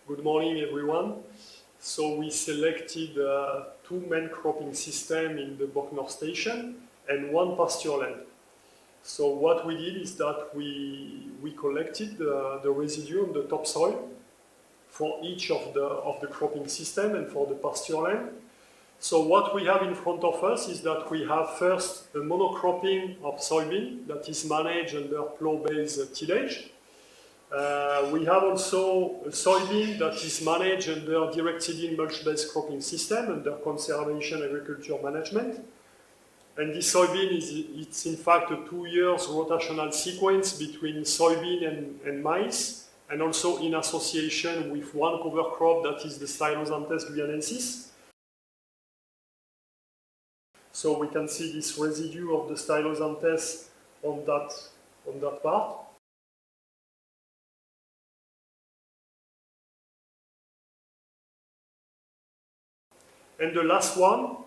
Good morning, everyone. So we selected two main cropping systems in the Bocknor station and one pasture land. So what we did is that we collected the residue on the topsoil for each of the cropping system and for the pasture land. So what we have in front of us is that we have first a monocropping of soybean that is managed under plough-based tillage. We have also a soybean that is managed under direct-seeding mulch-based cropping system under conservation agriculture management. And this soybean it's in fact a 2 years rotational sequence between soybean and maize, and also in association with one cover crop that is the Stylosanthes guyanensis. So we can see this residue of the Stylosanthes on that part. And the last one,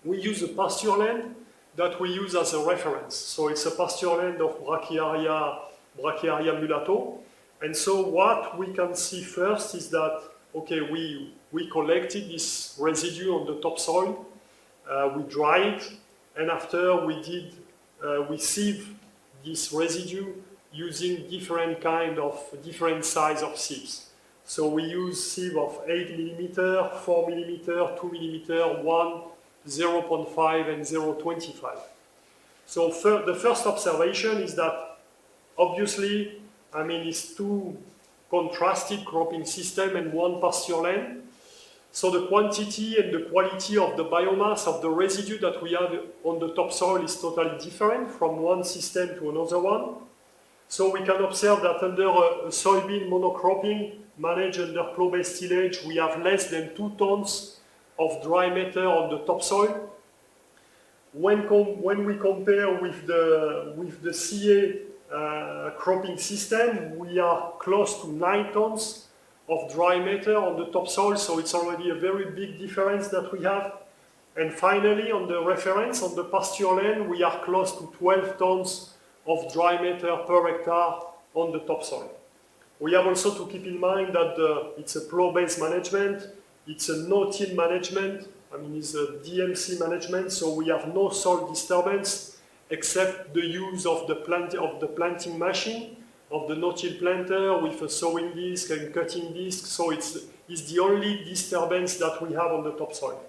we use a pasture land that we use as a reference. So it's a pasture land of Brachyaria mulato. And so what we can see first is that, okay, we collected this residue on the topsoil, we dry it, and after we sieve this residue using different size of sieves. So we use sieve of 8 mm, 4 mm, 2 mm, 1, 0.5 and 0.25. So the first observation is that obviously, it's two contrasted cropping system and one pasture land. So the quantity and the quality of the biomass of the residue that we have on the topsoil is totally different from one system to another one. So we can observe that under a soybean monocropping managed under plough-based tillage, we have less than 2 tons of dry matter on the topsoil. When we compare with the CA cropping system, we are close to 9 tons of dry matter on the topsoil, so it's already a very big difference that we have. And finally, on the reference, on the pasture land, we are close to 12 tons of dry matter per hectare on the topsoil. We have also to keep in mind that it's a plough-based management, it's a no-till management, it's a DMC management, so we have no soil disturbance except the use of the planting machine, of the no-till planter with a sowing disc and cutting disc, so it's the only disturbance that we have on the topsoil.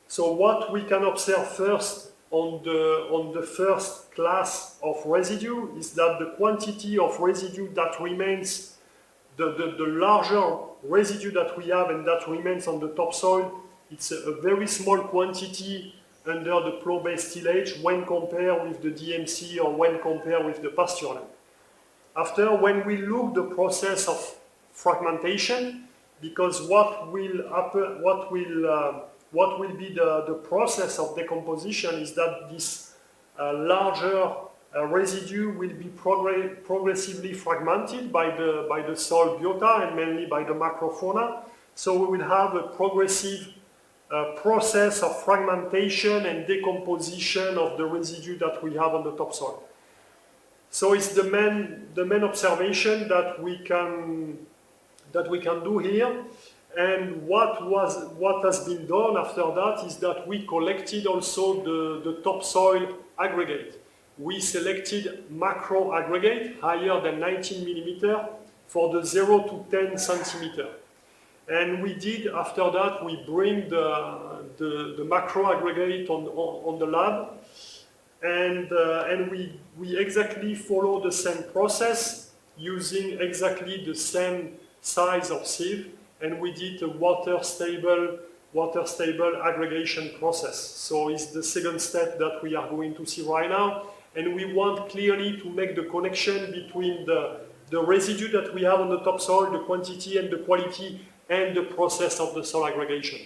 So what we can observe first on the first class of residue is that the quantity of residue that remains, the larger residue that we have and that remains on the topsoil, it's a very small quantity under the plough-based tillage when compared with the DMC or when compared with the pasture land. After, when we look the process of fragmentation, because what will be the process of decomposition is that this larger residue will be progressively fragmented by the soil biota and mainly by the macrofauna. So we will have a progressive process of fragmentation and decomposition of the residue that we have on the topsoil. So it's the main observation that we can do here. And what has been done after that is that we collected also the topsoil aggregate. We selected macro aggregate higher than 19 mm for the 0 to 10 centimeter. And we did, after that, we bring the macro aggregate on the lab, and we exactly follow the same process using exactly the same size of sieve. And we did a water stable aggregation process. So it's the second step that we are going to see right now. And we want clearly to make the connection between the residue that we have on the topsoil, the quantity and the quality, and the process of the soil aggregation.